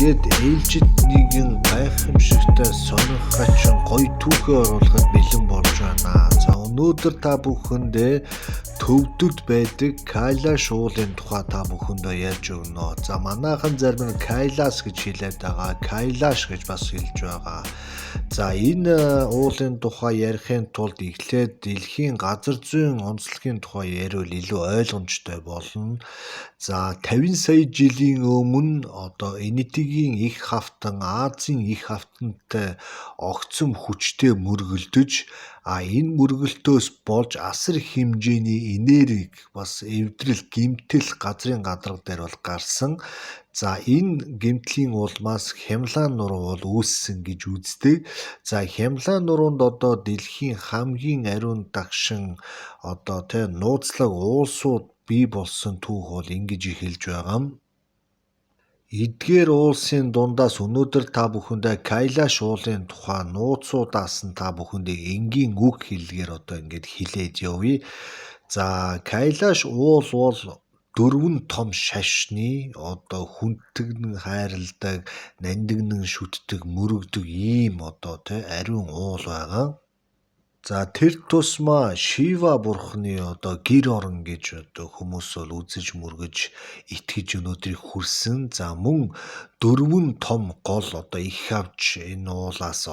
Тэгээд ээлжид нэгэн гайхамшигтай сонирх хачин гоё түүхээ оруулахад бэлэн болж байна. За өнөөдөр та бүхэндээ төвдөд байдаг Кайлаш уулын тухай та бүхэндээ ярьж өгнө. За манайхан зарим нь Кайлас гэж хэлээд байгаа, Кайлаш гэж бас хэлж байгаа. За энэ уулын тухай ярихын тулд эхлээд дэлхийн газар зүйн онцлогийн тухай ярил илүү ойлгомжтой болно. За 50 сая жилийн өмнө Энэтигийн их хавтан Азийн их хавтантай огцом хүчтэй мөргөлдөж энэ мөргөлтөөс болж асар хэмжээний энерги бас эвдрэл гэмтэл газрын гадарга дээр бол гарсан. За энэ гэмтлийн улмаас Хямлан нуруу бол үүссэн гэж үздэг. За Хямлан нуруунд дэлхийн хамгийн ариун дагшин нууцлаг уулсууд бий болсон түүх бол ингэж эхэлж байгаа. Эдгээр уулсын дундаас өнөөдөр та бүхэндээ Кайлаш уулын тухай нууцудаас нь та бүхэндээ энгийн үг хэллэгээр ингэж хэлээд явъя. За Кайлаш уул бол дөрвөн том шашны хүндэгнэн хайрладаг, нандинан шүтдэг, мөрөгдөг ийм ариун уул байгаа. За тэр тусмаа Шива бурхны гэр орон гэж хүмүүс бол үзэж мөргөж итгэж өнөөдрийг хүрсэн. За мөн дөрвөн том гол их авч энэ уулаас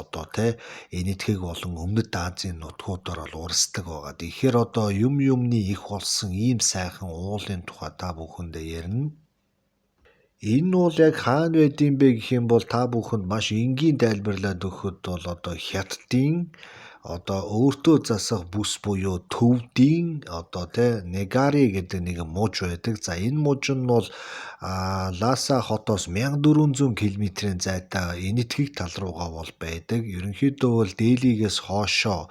энэтхэг болон Өмнөд Азийн нутгуудаар бол урсдаг байгаа. Тэгэхээр юмны их болсон ийм сайхан уулын тухай та бүхэндээ ярина. Энэ уул яг хаана байдсан бэ гэх юм бол та бүхэнд маш энгийн тайлбарлаад өгөхөд бол хятадын өөртөө засах бүс буюу төвдийн Негари гэдэг нэг муж байдаг. За энэ муж нь бол Ласа хотоос 1400 км-ийн зайтай энэтхэг тал руугаа бол байдаг. Ерөнхийдөө бол Делигээс хоошоо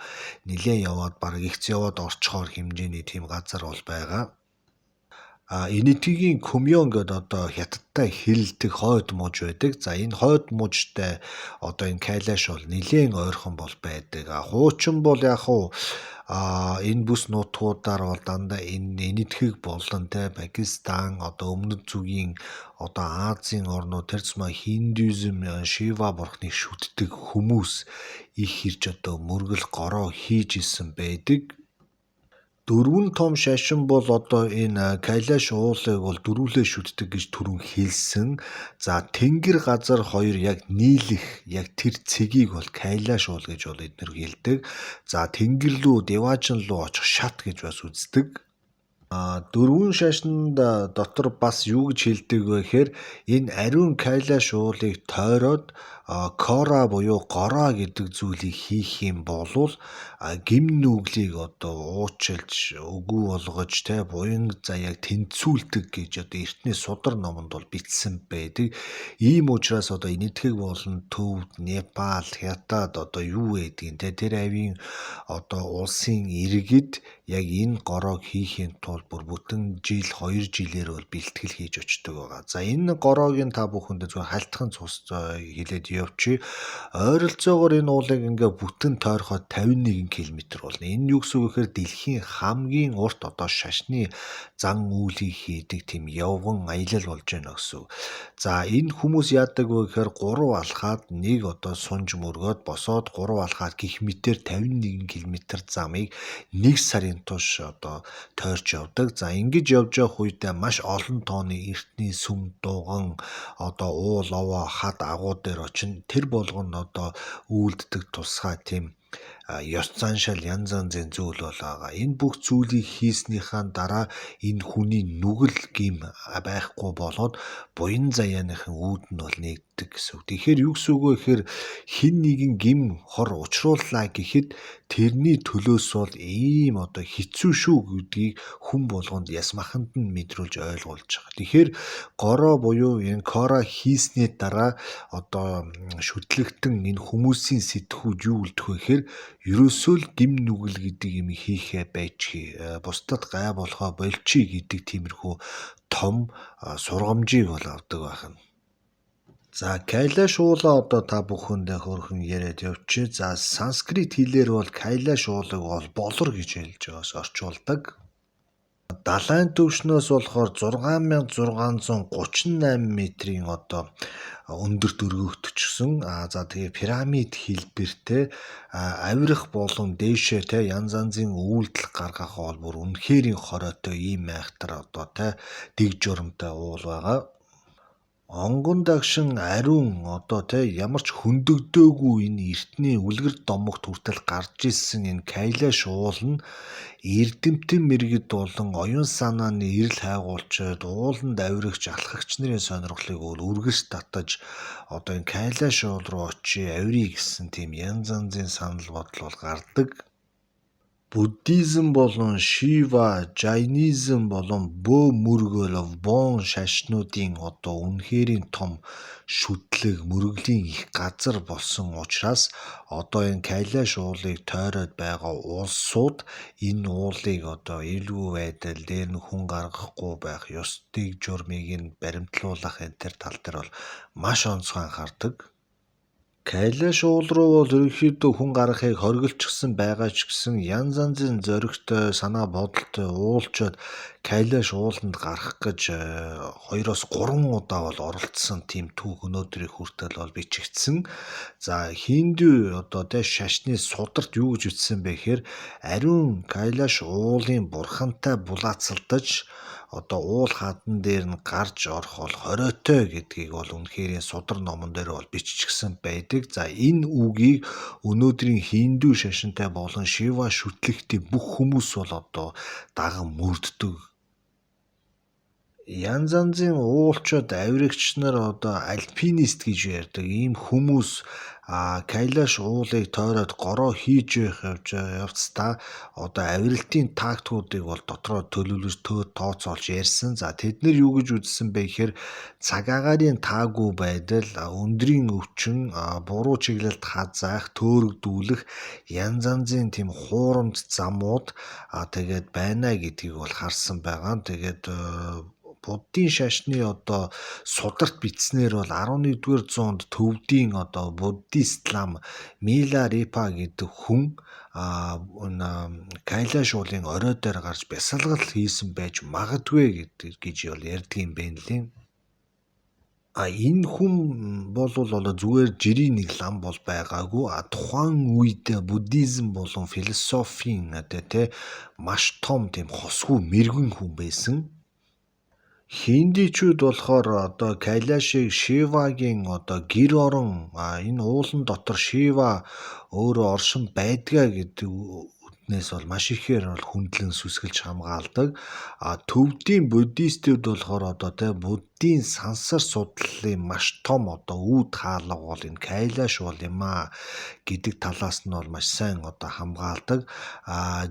нэлээд яваад бараг ихц яваад орчхоор хэмжээний тийм газар бол байгаа. Энэтхгийн Кумьон гэдэг хятадтай хэлэлдэг хойд муж байдаг. За энэ хойд мужтай энэ Кайлаш бол нэлээд ойрхон бол байдаг. Хуучин бол энэ бүс нутгуудаар бол дандаа энэ энэтхэг болон Пакистан өмнөд зүгийн Азийн орнууд тэр зам Хиндуизм Шива бурхныг шүтдэг хүмүүс их ирж мөргөл гороо хийж исэн байдаг. Дөрвөн том шашин бол энэ Кайлаш уулыг бол дөрвөлээ шүтдэг гэж түрүүн хэлсэн. За тэнгэр газар хоёр яг нийлэх яг тэр цэгийг бол Кайлаш уул гэж бол эднэр хэлдэг. За тэнгэр лүү Деважин лүү очих шат гэж бас үздэг. Дөрвөн шашинд дотор бас юу гэж хэлдэг вэ гэхээр энэ ариун Кайлаш уулыг тойроод Кора буюу гороо гэдэг зүйлийг хийх юм бол гим нүглийг уучлж үгүй болгож буян заяаг тэнцүүлдэг гэж эртний судар номонд бол бичсэн байдаг. Ийм учраас энэтхэг болон Төвд, Непал, Хятад юу байдгийг тэр авийн улсын иргэд яг энэ гороог хийхин тулд бүр бүтэн жил 2 жилээр бол бэлтгэл хийж очдөг байгаа. За энэ гороогийн та бүхэнд зөвхөн хальтхан цус хэлээд явчих. Ойролцоогоор энэ уулыг бүтэн тойроход 51 км болно. Энэ юу гэсэн үг гэхээр дэлхийн хамгийн урт шашны зан үйлийг хийдэг тийм явган аялал болж байна гэсэн үг. За энэ хүмүүс яадаг вэ гэхээр 3 алхаад нэг сунж мөргөөд босоод 3 алхаад гих мэтээр 51 км замыг 1 сарын турш тойрч явдаг. За ингэж явж явах үедээ маш олон тооны эртний сүм дууган уул овоо хад агуу дээр очино. Тэр болгоно үйлддэг тусгай тийм ёс заншаал янз янзын зүйл байгаа. Энэ бүх зүйлийг хийснийхаа дараа энэ хүний нүгэл гим байхгүй болоод буян заяаныхын үүд нь бол нэгддэг гэсэн үг. Тэгэхээр юу гэсэн үг вэ гэхээр хин нэгэн гим хор учрууллаа гэхэд тэрний төлөөс бол ийм хэцүү шүү гэдгийг хүн болгонд ясмаханд нь мэдрүүлж ойлгуулж байгаа. Тэгэхээр гороо буюу энэ Кора хийсний дараа шүтлэгтэн энэ хүмүүсийн сэтгүүд юу үлдэх вэ гэхээр ерөөсөө л гим нүгэл гэдэг юм хийхээ байчхий, бусдад гай болохоо болчий гэдэг тиймэрхүү том сургамжийг бол авдаг байна. За Кайлаш уулаа та бүхэндээ хөрхөн яриад явчих. За санскрит хэлээр бол Кайлаш уулыг бол болор гэж хэлж байгаас орчуулдаг. Далайн түвшнээс болохоор 6638 метрийн өндөрт өргөгдчихсөн. За тэгээ пирамид хэлбэртэй авирах болон дээшээ янз янзын үйлдэл гаргах бол бүр үнэхээр хоройтой ийм айхтар дэг журамтай уул байгаа. Онгон дагшин ариун ямар ч хөндөгдөөгүй энэ эртний үлгэр домогт хүртэл гарч ирсэн энэ Кайлаш уул нь эрдэмтэн мэргэд болон оюун санааны эрэл хайгуулчид ууланд авирагч алхагч нарын сонирхлыг үргэлж татаж энэ Кайлаш уул руу очие авирий гэсэн тийм янз янзын санал бодол гардаг. Буддизм болон Шива, Жайнизм болон бөө мөргөл бон шашнуудын үнэхэрийн том шүтлэг мөргөлийн их газар болсон учраас энэ Кайлаш уулыг тойроод байгаа улсууд энэ уулыг эвлгүй байдал дээр нь хүн гаргахгүй байх ёсtig журмыг нь баримтлуулах энэ тал дээр бол маш онцгой анхаардаг. Кайлаш уул руу бол ерөнхийдөө хүн гарахыг хориглочихсон байгаа ч гэсэн янз янзын зоригтой санаа бодолтой уулчууд Кайлаш ууланд гарах гэж 2-3 удаа бол оролцсон тийм түүх өнөөдрийг хүртэл бол бичигдсэн. За Хиндүү шашны сударт юу гэж бичсэн бэ гэхээр ариун Кайлаш уулын бурхантай булаацалдаж уул хадан дээр нь гарч орох бол хоройтой гэдгийг бол үнэхээр судар номон дээр бол биччихсэн байдаг. За энэ үгийг өнөөдрийн Хиндүү шашинтай болон Шива шүтлэгтэй бүх хүмүүс бол даган мөрддөг. Янз янзын уулчууд авирагч нар альпинист гэж ярьдаг. Ийм хүмүүс Кайлаш уулыг тойроод гороо хийж явцдаа авиралтын тактикуудыг бол дотроо төлөвлөж тооцоолж ярьсан. За тэд нар юу гэж үзсэн бэ гэхээр цаг агаарын таагүй байдал, өндрийн өвчин, буруу чиглэлд хазаах, төөрөгдүүлэх янз янзын тийм хуурамч замууд тэгээд байна гэдгийг бол харсан байгаа. Тэгээд Буддийн шашны сударт бичснээр бол 11-р зуунд төвдийн буддист лам Миларипа гэдэг хүн Кайлаш уулын орой дээр гарч бясалгал хийсэн байж магадгүй гэж ярьдаг юм байна лээ. Энэ хүн бол зүгээр жирийн нэг лам бол байгаагүй. Тухайн үед буддизм болон философийн маш том тийм хосгүй мэргэн хүн байсан. Хиндичүүд болохоор Кайлашийг Шивагийн гэр орон энэ уулан дотор Шива өөрөө оршин байдгаа гэдэг үднээс бол маш ихээр хүндлэн сүсгэлж хамгаалдаг. Төвдийн буддистүүд болохоор буддийн сансар судлалын маш том үүд хаалга бол энэ Кайлаш уул юм гэдэг талаас нь бол маш сайн хамгаалдаг.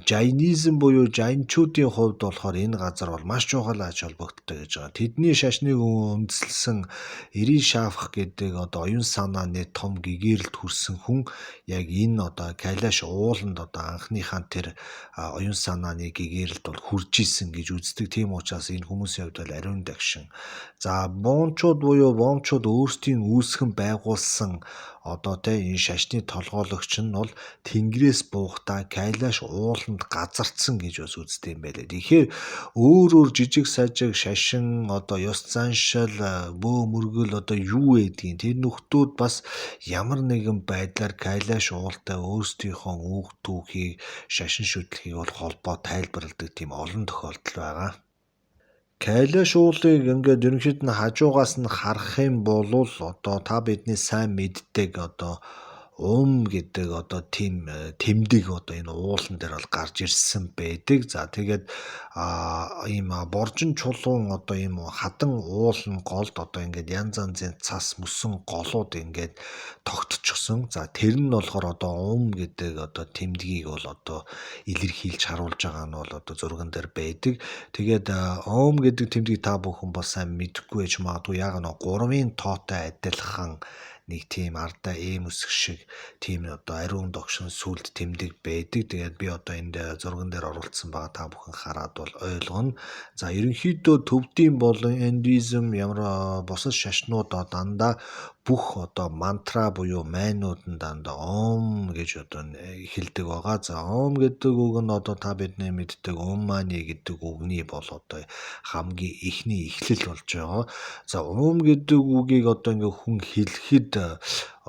Жайнизм буюу жайнчуудын хувьд болохоор энэ газар бол маш чухал ач холбогдолтой гэж байгаа. Тэдний шашныг үндэслэн Ирин Шафх гэдэг оюун санааны том гэгээрэлд хүрсэн хүн яг энэ Кайлаш ууланд анхныхаа тэр оюун санааны гэгээрэлд бол хүрж исэн гэж үздэг. Тийм учраас энэ хүмүүсийн хувьд бол ариун дагшин. За бомчууд өөрсдийн үүсгэн байгуулсан энэ шашны толгойлогч нь бол Тэнгэрээс буухдаа Кайлаш ууланд газардсан гэж бас үздэг юм байлээ. Тэгэхээр өөр жижиг сажиг шашин ёс заншил бөө мөргөл юу гэдгийг тэр нөхдүүд бас ямар нэгэн байдлаар Кайлаш уултай өөрсдийнхөө үг түүхийг шашин шүтлгийг бол холбоо тайлбарладаг тийм олон тохиолдол байгаа. Кайлаш уулыг ерөнхийд нь хажуугаас нь харах юм бол та бидний сайн мэддэг гэдэг тийм тэмдэг энэ уулан дээр бол гарч ирсэн байдаг. За тэгээд ийм боржин чулуун ийм хадан уулын голд янз янзын цас мөсөн голууд тогтчихсон. За тэр нь болохоор гэдэг тэмдгийг бол илэрхийлж харуулж байгаа нь бол зурган дээр байдаг. Тэгээд гэдэг тэмдгийг та бүхэн бас сайн мэдэхгүй байж магадгүй. Яг нь 3-ын тоотой адилхан нэг тийм ардаа үсэг шиг тийм ариун догшин сүлд тэмдэг байдаг. Тэгээд би энд зурган дээр оруулсан байгаа та бүхэн хараад бол ойлгоно. За ерөнхийдөө төвдийн болон индуизм ямар бусад шашнууд дандаа бүх одоо мантра буюу майнууд нь дандаа ом гэж одоо хэлдэг байгаа. За ом гэдэг үг нь одоо та бидний мэддэг мани гэдэг үгний бол одоо хамгийн ихний эхлэл болж байгаа. За ом гэдэг үгийг одоо ингээ хүн хэлэхэд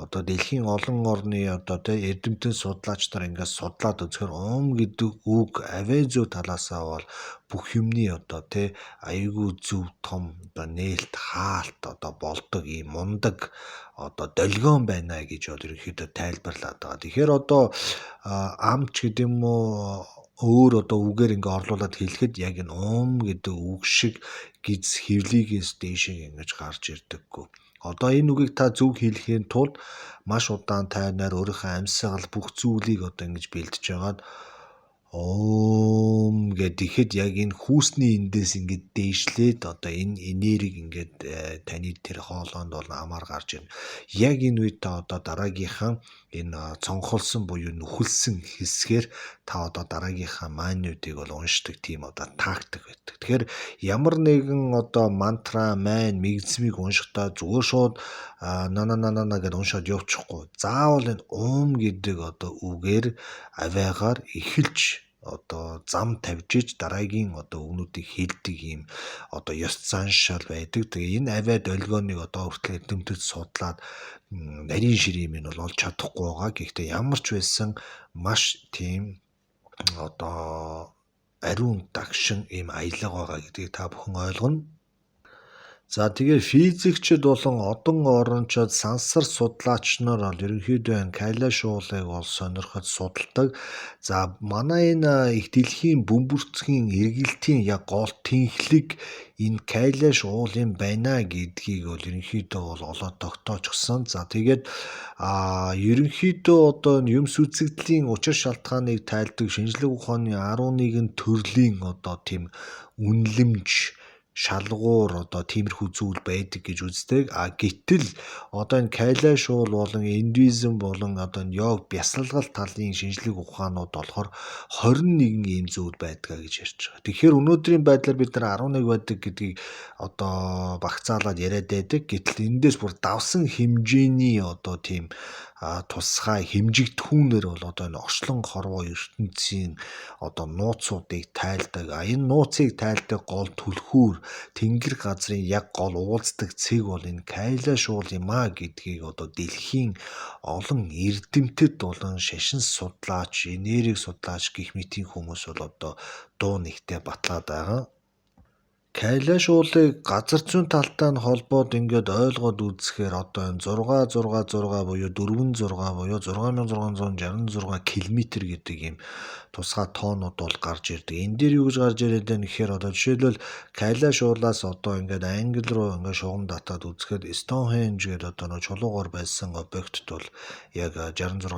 одоо дэлхийн олон орны одоо эрдэмтэн судлаач нар ингээ судлаад үзэхээр ом гэдэг үг авээ зүү талаасаа бол бүх юмны одоо аюулгүй зөв том одоо нээлт хаалт одоо болдог ийм мундаг одоо долгион байна гэж бол ерөнхийдөө тайлбарлаад байгаа. Тэгэхээр одоо амч гэдэг юм уу өөр одоо үгээр ингээ орлуулад хэлэхэд яг энэ гэдэг үг шиг гиз хэвлийгээс дээшээ ингэж гарч ирдэггүй. Одоо энэ үгийг та зөв хэлэхийн тулд маш удаан тайвнаар өөрийнхөө амьсгал бүх зүйлийг одоо ингэж бэлдэж байгаад ом гэхэд яг энэ хүүсний эндээс ингээд дээшлээд одоо энэ энерги ингээд таны тэр хоолойнд бол амаар гарч ирнэ. Яг энэ үед та одоо дараагийнхаа энэ цонхолсон буюу нүхэлсэн хэсгээр та одоо дараагийнхаа майнуудыг бол уншдаг тийм одоо тактик байдаг. Тэгэхээр ямар нэгэн одоо мантра, майн, мэгзмийг уншихдаа зүгээр шууд нана гэдээ уншаад явчихгүй. Заавал энэ гэдэг одоо үгээр аваагаар эхэлж одоо зам тавьж иж дараагийн одоо үгнүүдийг хэлдэг юм одоо ёс заншаал байдаг. Тэгээ энэ авиа долгионыг одоо хүртэл эрдэмтэд судлаад нарийн ширээ минь бол олж чадахгүй байгаа. Гэхдээ ямар ч байсан маш тийм одоо ариун дагшин ийм аялга байгаа гэдгийг та бүхэн ойлгоно. За тэгээ физикчд болон одон орончууд сансар судлаач нар бол ерөнхийдөө энэ Кайлаш уулыг бол сонирхож судалдаг. За манай энэ их дэлхийн бөмбөрцгийн эргэлтийн яг гол тэнхлэг энэ Кайлаш уул юм байна гэдгийг бол ерөнхийдөө бол олоод тогтоочсон. За тэгээд ерөнхийдөө одоо юмс үзэгдлийн учир шалтгааныг тайлдаг шинжлэх ухааны 11 төрлийн одоо тийм үнэлэмж шалгуур одоо тиймэрхүү зүйл байдаг гэж үздэг. Гэтэл одоо энэ Кайлаш уул болон индуизм болон одоо энэ йог бясалгал талын шинжлэх ухаанууд болохоор 21 ийм зүйл байдгаа гэж ярьж байгаа. Тэгэхээр өнөөдрийн байдлаар бид нар 11 байдаг гэдгийг одоо багцаалаад яриад байдаг. Гэтэл эндээс бүр давсан хэмжээний одоо тийм тусгай хэмжигдэхүүнээр бол одоо энэ орчлон хорвоо ертөнцийн одоо нууцуудыг тайлдаг. Энэ нууцыг тайлдаг гол түлхүүр тэнгэр газрын яг гол уулздаг цэг бол энэ Кайлаш уул юм гэдгийг одоо дэлхийн олон эрдэмтэд болон шашин судлаач, энерги судлаач гэх мэтийн хүмүүс бол одоо дуу нэгтээ батлаад байгаа. Кайлаш уулыг газар зүйн талтай нь холбоод ингээд ойлгоод үзэхээр одоо энэ 666 буюу 46 буюу 6666 км гэдэг ийм тусгай тоонууд бол гарч ирдэг. Энэ дээр юу гэж гарч ирээд байна гэхээр одоо жишээлбэл Кайлаш уулаас одоо ингээд англи руу ингээд шугам татаад үзэхэд Stonehenge гэдэг одоо нэг чулуугаар байсан объектд бол яг 66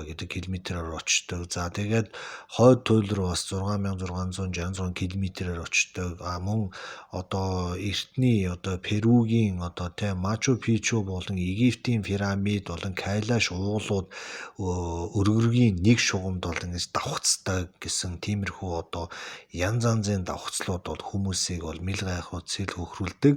гэдэг километрээр очдог. За тэгээд хойд туйл руу бас 6666 км-ээр очдог. Мөн одоо эртний одоо Перугийн одоо Мачу Пичу болон Египтийн пирамид болон Кайлаш уулууд өргөргийн нэг шугамд бол ингэж давхцдаг гэсэн тиймэрхүү одоо янз янзын давхцлууд бол хүмүүсийг бол мэл гайхууд сэл хөхрүүлдэг.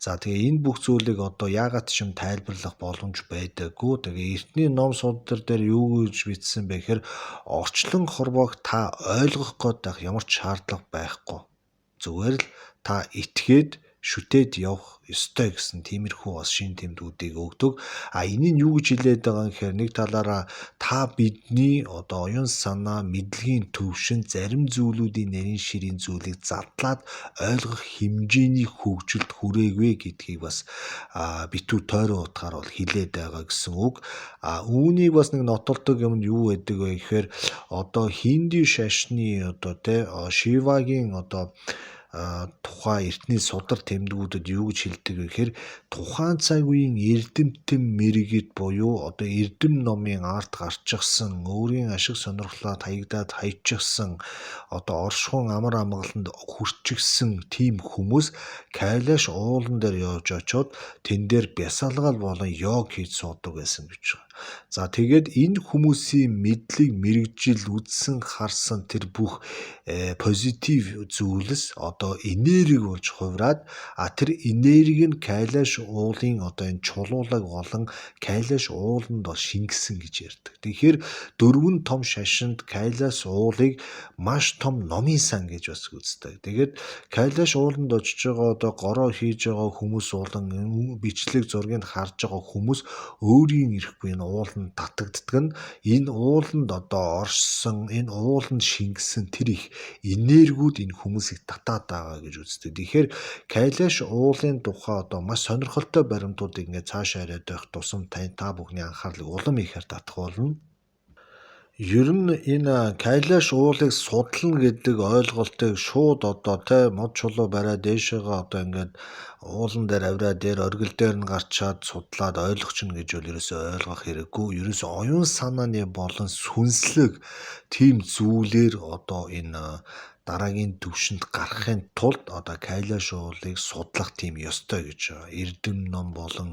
За тэгээ энэ бүх зүйлийг одоо яагаад ч юм тайлбарлах боломж байдаггүй. Тэгээ эртний ном судар дээр юу гэж бичсэн бэ гэхээр орчлон хорвоог та ойлгох гээд ямар ч шаардлага байхгүй. Зүгээр л та итгээд шүтээд явах ёстой гэсэн тиймэрхүү бас шин тэмдгүүдийг өгдөг. Энэ нь юу гэж хэлээд байгаа юм гэхээр нэг талаараа та бидний одоо оюун санаа, мэдлэгийн төвшин, зарим зүйлүүдийн нарийн ширийн зүйлийг задлаад ойлгох хэмжээний хөгжилд хүрээгүй гэдгийг бас битүү тойрон утгаар бол хэлээд байгаа гэсэн үг. Үүнийг бас нэг нотолдог юм нь юу байдаг вэ гэхээр одоо хинди шашны одоо Шивагийн одоо тухай эртний судар тэмдгүүдэд юу гэж хэлдэг вэ гэхээр тухайн цаг үеийн эрдэмтэн мэргэд буюу одоо эрдэм номын арт гарчихсан өөрийн ашиг сонирхлоод хаягдаад хайчихсан одоо оршихуун амар амгаланд хүрчихсэн тийм хүмүүс Кайлаш уулан дээр явж очоод тэн дээр бясалгал болон йог хийж суудаг байсан гэж байна. За тэгээд энэ хүмүүсийн мэдлэг мэрэгжил үзсэн харсан тэр бүх позитив зүйлс одоо одоо энерги болж хувраад тэр энерги нь Кайлаш уулын одоо энэ чулуулаг болон Кайлаш ууланд бол шингэсэн гэж ярьдаг. Тэгэхээр дөрвөн том шашинд Кайлаш уулыг маш том номын сан гэж бас үздэг. Тэгээд Кайлаш ууланд очиж байгаа одоо гороо хийж байгаа хүмүүс болон бичлэг зургийг харж байгаа хүмүүс өөрийн ирэхгүй энэ ууланд татагддаг нь энэ ууланд одоо оршсон энэ ууланд шингэсэн тэр их энергиуд энэ хүмүүсийг татаад байгаа гэж үздэг. Тэгэхээр Кайлаш уулын тухай одоо маш сонирхолтой баримтуудыг ингээд цаашаа яриад байх тусам та бүхний анхаарлыг улам ихээр татах болно. Ер нь энэ Кайлаш уулыг судлана гэдэг ойлголтыг шууд одоо мод чулуу бариад дээшээгээ одоо ингээд уулан дээр авираа дээр оргил дээр нь гарчаад судлаад ойлгочихно гэж бол ерөөсөө ойлгох хэрэггүй. Ерөөсөө оюун санааны болон сүнслэг тийм зүйлээр одоо энэ дараагийн түвшинд гарахын тулд одоо Кайлаш уулыг судлах тийм ёстой гэж байгаа. Эрдэм ном болон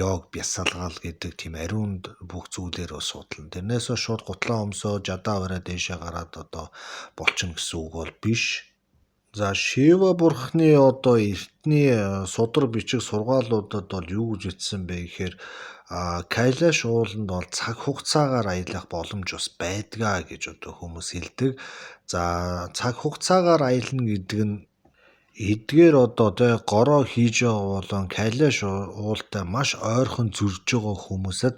йог бясалгал гэдэг тийм ариунд бүх зүйлээр судлана. Тэрнээс шууд гутлаа өмсөө жадаа аваараа дээшээ гараад одоо болчихно гэсэн үг бол биш. За Шива бурхны одоо эртний судар бичиг сургаалуудад бол юу гэж бичсэн бэ гэхээр Кайлаш ууланд бол цаг хугацаагаар аялах боломж бас байдгаа гэж одоо хүмүүс хэлдэг. За цаг хугацаагаар аялна гэдэг нь эдгээр одоо гороо хийж байгаа болон Кайлаш уултай маш ойрхон зөрж байгаа хүмүүсэд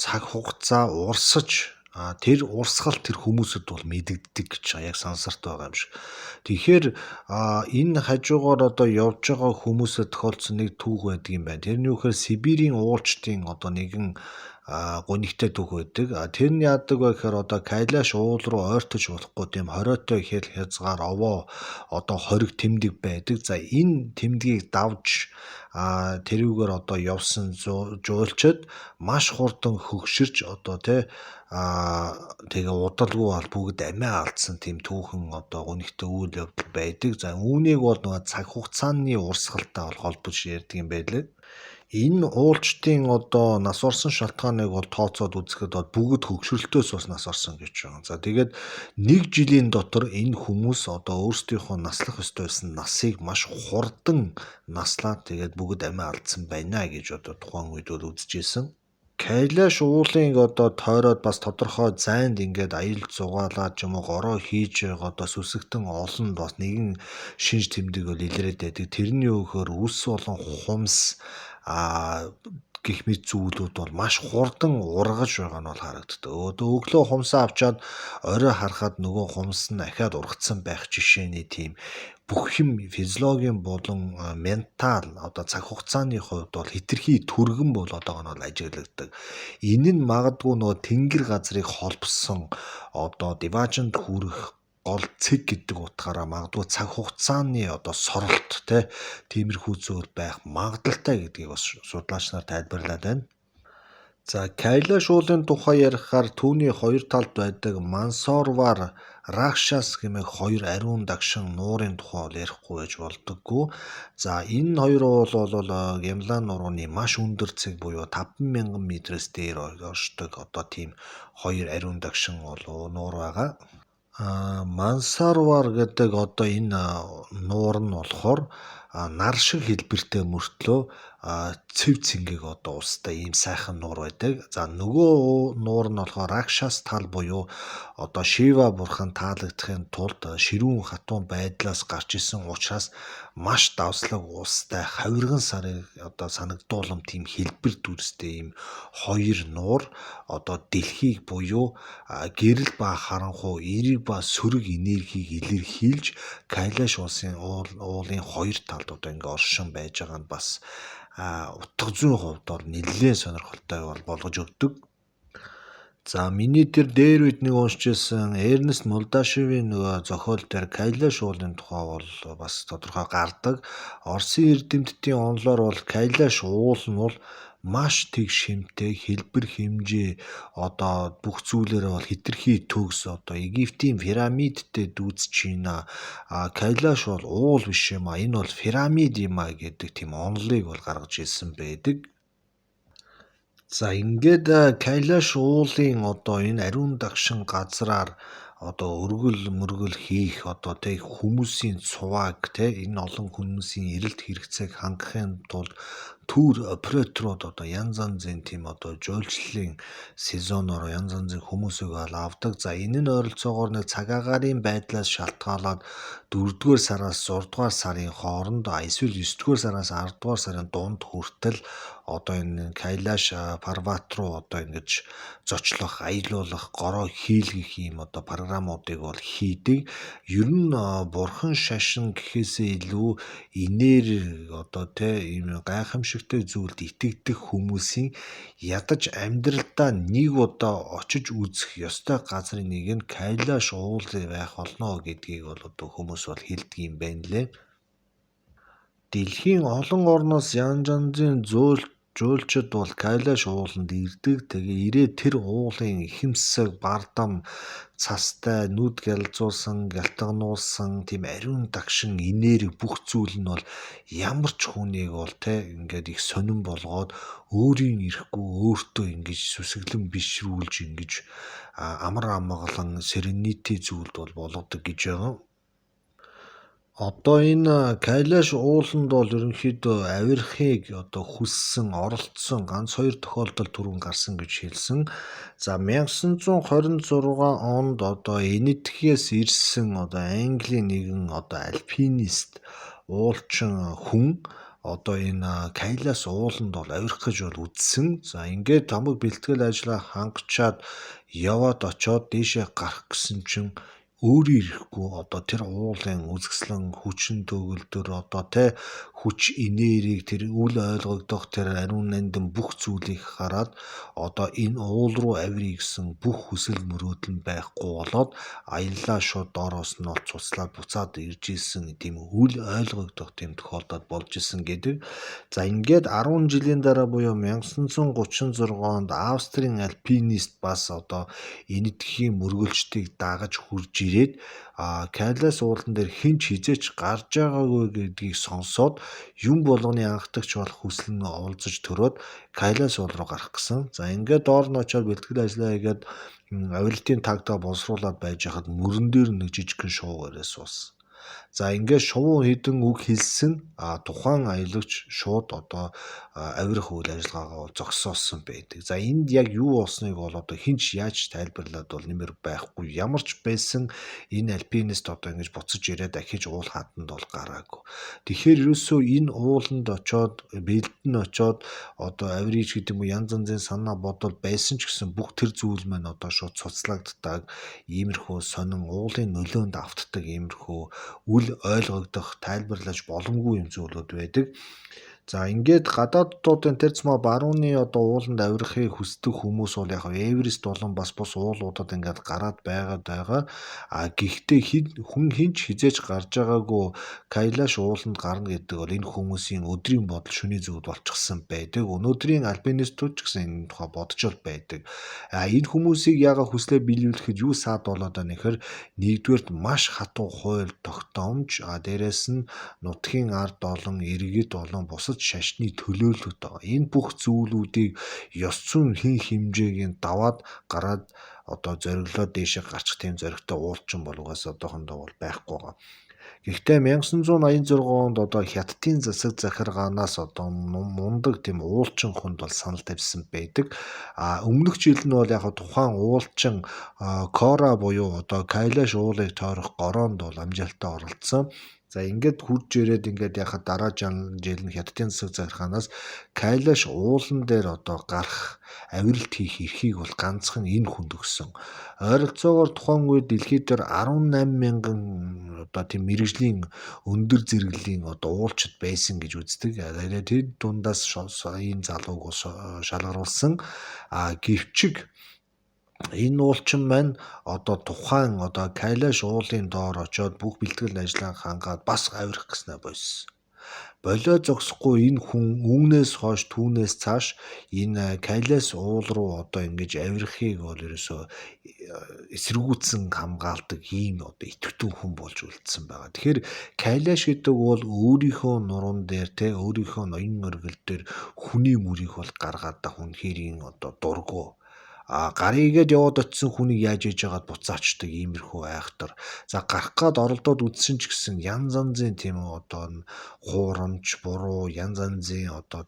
цаг хугацаа урсаж тэр урсгал тэр хүмүүсэд бол мэдэгддэг гэж яг сансарт байгаа юм шиг. Тэгэхээр энэ хажуугаар одоо явж байгаа хүмүүсэд тохиолдсон нэг түүх байдаг юм байна. Тэр нь юу гэхээр Сибирийн уулчдын одоо нэгэн гунигтай түүх байдаг. Тэр нь яадаг вэ гэхээр одоо Кайлаш уул руу ойртож болохгүй тийм хориотой хэл хязгаар овоо одоо хориг тэмдэг байдаг. За энэ тэмдгийг давж тэрүүгээр одоо явсан жуулчид маш хурдан хөгширч одоо тэгээ удалгүй бол бүгд амиа алдсан тийм түүхэн одоо гунигтай үйл явдал байдаг. За үүнийг бол нөгөө цаг хугацааны урсгалтай бол холбож ярьдаг юм байлээ. Энэ уулчдын одоо нас орсон шалтгааныг бол тооцоод үзэхэд бол бүгд хөгшрөлтөөс бас нас орсон гэж байгаа. За тэгээд нэг жилийн дотор энэ хүмүүс одоо өөрсдийнхөө наслах ёстой байсан насыг маш хурдан наслаад тэгээд бүгд амиа алдсан байна гэж одоо тухайн үед бол үзэжсэн. Кайлаш уулын одоо тойроод бас тодорхой зайд ингээд аялал зугаалаад ч юм уу гороо хийж байгаа одоо сүсэгтэн олонд бас нэгэн шинж тэмдэг бол илрээд байдаг. Тэрний өгөхөр үс болон хумс гэх мэт зүйлүүд бол маш хурдан ургаж байгаа нь бол харагддаг. Өглөө хумсаа авчаад орой харахад нөгөө хумс нь ахаад ургацсан байх жишээний тийм бүх юм физиологийн болон ментал одоо цаг хугацааны хувьд бол хэтэрхий түргэн болоод байгаа нь бол ажиглагддаг. Энэ нь магадгүй нөгөө тэнгэр газрыг холбосон одоо диважинд хүрэх гол цэг гэдэг утгаараа магадгүй цаг хугацааны одоо соролт тиймэрхүү зүйл байх магадaltaй гэдгийг бас судлаач нар тайлбарлаад байна. За Кайлаш уулын тухай ярихаар түүний хоёр талд байдаг Мансарвар Ракшас гэмээх хоёр ариун дагшин нуурын тухай бол ярихгүй байж болдоггүй. За энэ хоёр уул бол Гималайн нурууны маш өндөр цэг буюу 5000 м-с дээр оршдог одоо тийм хоёр ариун дагшин нуур байгаа. Мансарвар гэдэг одоо энэ нуур нь болохоор нар шиг хэлбэртэй мөртлөө цэв цэнгэг одоо устай ийм сайхан нуур байдаг. За нөгөө нуур нь болохоор Ракшас тал буюу одоо Шива бурхан таалагдахын тулд ширүүн хатуун байдлаас гарч исэн учраас маш давслаг устай хавирган сарыг одоо санагдуулам тийм хэлбэр дүрстэй ийм хоёр нуур одоо дэлхийг буюу гэрэл ба харанхуй эерэг ба сөрөг энергийг илэрхийлж Кайлаш уулын хоёр талд одоо ингээ оршин байж байгаа нь бас утга зүйн хувьд бол нэлээд сонирхолтой болгож өгдөг. За миний дээр үед нэг уншижсэн Эрнест Молдашевийн нөгөө зохиол дээр Кайлаш уулын тухай бол бас тодорхой гардаг. Оросын эрдэмтдийн онолоор бол Кайлаш уул нь бол маш тэг шимтэй хэлбэр хэмжээ одоо бүх зүйлээрээ бол хэтэрхий төгс одоо Египтийн пирамидтэй дүүцэж байна. Кайлаш бол уул биш юм а энэ бол пирамид юм а гэдэг тийм онолыг бол гаргаж ирсэн байдаг. За ингээд Кайлаш уулын одоо энэ ариун дагшин газраар одоо өргөл мөргөл хийх одоо тэг хүмүүсийн цувааг те энэ олон хүмүүсийн эрэлт хэрэгцээг хангахын тулд түр операторууд одоо янз янзын тийм одоо жуулчлалын сезоноор янз янзын хүмүүсийг авдаг. За энэ нь ойролцоогоор нэг цаг агаарын байдлаас шалтгаалаад 4-р сараас 6-р сарын хооронд эсвэл 9-р сараас 10-р сарын дунд хүртэл одоо энэ Кайлаш Парват руу одоо ингэж зочлох, аялуулах, гороо хийлгэх ийм одоо програмуудыг бол хийдэг. Ер нь бурхан шашин гэхээсээ илүү инээр одоо ийм гайхамшигтай зүйлд итгэдэг хүмүүсийн ядаж амьдралдаа нэг удаа очиж үзэх ёстой газрын нэг нь Кайлаш уул байх болно гэдгийг бол одоо хүмүүс бол хэлдэг юм байна лээ. Дэлхийн олон орноос янз янзын жуулчид бол Кайлаш ууланд ирдэг. Тэгээ ирээд тэр уулын ихэмсэг, бардам, цастай, нүд гялзуулсан, гялтгануулсан, тийм ариун дагшин инээр бүх зүйл нь бол ямар ч хүнийг бол ингээд их сонирн болгоод өөрийн ирэхгүй өөртөө ингэж сүсгэлэн бишрүүлж ингэж амар амгалан серенити зүйлд бол болгодог гэж байгаа. Одоо энэ Кайлаш ууланд бол ерөнхийдөө авирахыг одоо хүссэн, оролцсон ганц 2 тохиолдол түрүүн гарсан гэж хэлсэн. За 1926 онд одоо Энэтхэгээс ирсэн одоо Английн нэгэн одоо альпинист уулчин хүн одоо энэ Кайлас ууланд бол авирах гэж бол үзсэн. За ингээд тамга бэлтгэл ажлаа хангачаад яваад очоод дээшээ гарах гэсэн чинь өөрөө ирэхгүй одоо тэр уулын үзэсгэлэн хүчин төгөлдөр одоо хүч инээрийг тэр үл ойлгогдох тэр ариун нандин бүх зүйлийг хараад одоо энэ уул руу авирыг гэсэн бүх хүсэл мөрөөдөл нь байхгүй болоод аяллаа шууд доороос нь цуцлаад буцаад ирж исэн тийм үл ойлгогдох тийм тохиолдол болж исэн гэдэг. За ингээд 10 жилийн дараа буюу 1936 онд Австрийн альпинист бас одоо энэтхэгийн мөргөлчдийг дагаж хурж ирээд Кайлас уулан дээр хинч хизээч гарч байгаагүй гэдгийг сонсоод юм болгоны анхдагч болох хүсэл нь олзож төрөөд Кайлас уул руу гарах гэсэн. За ингээд доор нь очиод бэлтгэл ажлаа хийгээд авилтын тагдаа боловсруулад байж хахад мөрөн дээр нэг жижигхэн шувуу ирээ суусан. За ингээд шувуу хідэн үг хэлсэн тухайн аялагч шууд одоо авирах үйл ажиллагаагаа зогсоосон байдаг. За энд яг юу болсныг бол одоо хинч яаж тайлбарлаад бол нэмэр байхгүй. Ямар ч байсан энэ альпинист одоо ингэж буцаж ирээд дахиж уул хатанд бол гараагүй. Тэгэхээр ерөөсөө энэ ууланд очоод бэлдэн очоод одоо авирич гэдэг юм уу янз янзын санаа бодол байсан ч гэсэн бүх тэр зүйл маань одоо шууд цуцлагддаг иймэрхүү сонин уулын нөлөөнд автдаг иймэрхүү үл ойлгогдох тайлбарлаж боломгүй юм зүйлүүд байдаг. За ингээд гадааддуудын тэр цэма барууны одоо ууланд авирахыг хүсдэг хүмүүс бол яг Эверест болон бас бус уулуудад ингээд гараад байгаа. Гэхдээ хүн хинч хизээж гарч байгаагүй Кайлаш ууланд гарна гэдэг бол энэ хүмүүсийн өдрийн бодол шүний зүгд болчихсон байдаг. Өнөөдрийн альпинистууд ч гэсэн энэ тухай бодож бол байдаг. Энэ хүмүүсийг яагаад хүслээ биелүүлэхэд юу саад болоод байна гэхээр нэгдүгээрт маш хатуу хууль тогтоомж дээрэс нь нутгийн ард олон иргэд болон бусад шашны төлөөлөлт байгаа. Энэ бүх зүйлүүдийг ёс зүйн хэмжээг даваад гараад одоо зориглоод дээшээ гарчих тийм зоригтой уулчин бол угаасаа одоохондоо бол байхгүй байгаа. Гэхдээ 1986 онд одоо хятадын засаг захиргаанаас одоо мундаг тийм уулчин хүнд бол санал тавьсан байдаг. Өмнөх жил нь бол яг тухайн уулчин Кора буюу одоо Кайлаш уулыг тойрох гороонд бол амжилттай оролцсон. За ингээд хурж ирээд ингээд яхад дараа жил нь хятадын засаг захиргаанаас Кайлаш уулан дээр одоо гарах авиралт хийх эрхийг бол ганцхан энэ хүнд өгсөн. Ойролцоогоор тухайн үед дэлхийд дээр 18 мянган одоо тийм мэрэгжлийн өндөр зэрэглэлийн одоо уулчид байсан гэж үздэг. Тэгээд дундаас энэ залууг шалгаруулсан. Гэвчиг энэ уулчин маань одоо тухайн одоо Кайлаш уулын доор очиод бүх бэлтгэл ажлаа хангаад бас авирах гэснээр бойсон. Болоо зогсохгүй энэ хүн үүнээс хойш түүнээс цааш энэ Кайлас уул руу одоо ингэж авирахыг бол ерөөсөө эсэргүүцэн хамгаалдаг ийм одоо итгэвчтэй хүн болж үлдсэн байгаа. Тэгэхээр Кайлаш гэдэг бол өөрийнхөө нуруунд дээр өөрийнхөө ноён мөргөл дээр хүний мөрийг бол гаргаад та хүн хэрийн одоо дургу гарыгээд яваад очисон хүнийг яаж ээж байгаад буцаачдаг иймэрхүү айхтар. За гарах гад оролдоод үдсэн ч гэсэн янз янзын тийм одоо хуурамч, буруу, янз янзын одоо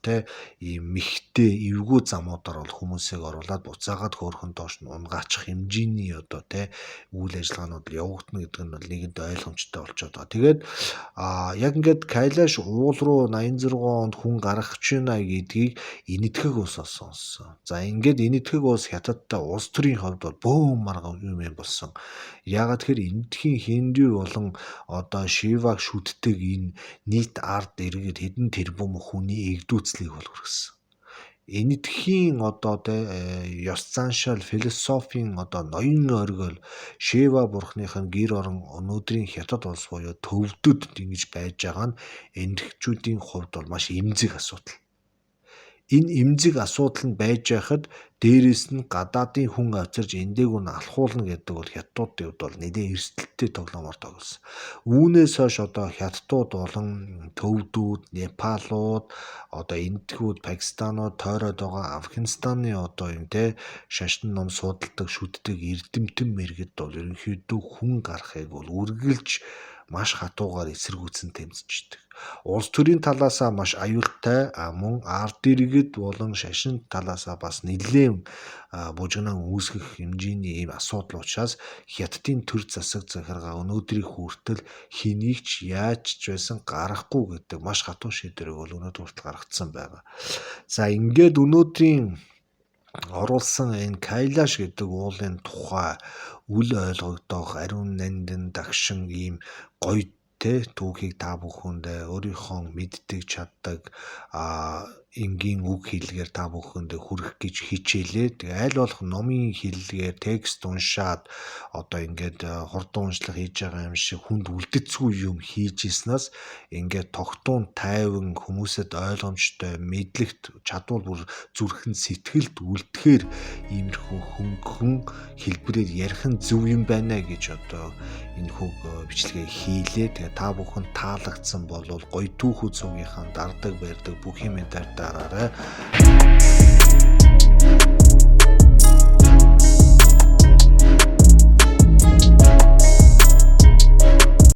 ийм мэхтэй эвгүй замуудаар бол хүмүүсийг оруулаад буцаагаад хөөрхөн доош нь унгаачих хэмжээний одоо үйл ажиллагаанууд явагдана гэдэг нь бол нэгэнд ойлгомжтой болчиход байгаа. Тэгээд яг ингээд Кайлаш уул руу 86 онд хүн гарах гэж байна гэдгийг энэтхэг усаас сонссон. За ингээд энэтхэг ус хятадтай улс төрийн хувьд бол бөөм марга юм болсон. Яагаад тэгэхээр энэтхийн хиндүү болон одоо Шиваг шүтдэг энэ нийт ард иргэд хэдэн тэрбум хүний эгдүүцлийг бол хүргэсэн. Энэтхийн одоо ёс заншаал философийн одоо ноён оргил Шива бурхных нь гэр орон өнөөдрийн хятад улс буюу төвдөд ингэж байж байгаа нь энэтхчүүдийн хувьд бол маш эмзэг асуудал. Энэ эмзэг асуудал нь байж байхад дээрээс нь гадаадын хүн авчирж эндээгүй нь алхуулна гэдэг бол хятадуудын хувьд бол нэлээд эрсдэлтэй тоглоомор тоглосон. Үүнээс хойш одоо хятадууд болон төвдүүд, Непалууд, одоо энэтхүүд, Пакистанууд тойроод байгаа Афганистаны одоо юм шашин ном судалдаг, шүтдэг эрдэмтэн мэргэд бол ерөнхийдөө хүн гарахыг бол үргэлж маш хатуугаар эсэргүүцэн тэмцэждэг. Улс төрийн талаасаа маш аюултай мөн ард иргэд болон шашин талаасаа бас нэлээд бужигнаан үүсгэх хэмжээний ийм асуудал учраас хятадын төр засаг захиргаа өнөөдрийн хүртэл хэнийг ч яаж ч байсан гарахгүй гэдэг маш хатуу шийдвэрийг бол өнөөдөр хүртэл гаргацсан байгаа. За ингээд өнөөдрийн оруулсан энэ Кайлаш гэдэг уулын тухай үл ойлгогдох ариун нандин дагшин ийм гоё түүхийг та бүхэндээ өөрийнхөө мэддэг чаддаг энгийн үг хэллэгээр та бүхэндээ хүргэх гэж хичээлээ. Тэгээ аль болох номын хэллэгээр текст уншаад одоо ингээд хурдан уншлах хийж байгаа юм шиг хүнд үлдэцгүй юм хийж ирснээс ингээд тогтуун тайван хүмүүсэд ойлгомжтой мэдлэгт чадвар бүр зүрхэн сэтгэлд үлдэхээр иймэрхүү хөнгөн хэлбэрээр ярих нь зөв юм байна гэж одоо энэ хүүг бичлэгээ хийлээ. Тэгээ та бүхэн таалагдсан бол гоё түүхүү цугийнхаа дардаг барьдаг бүх юм дараарай.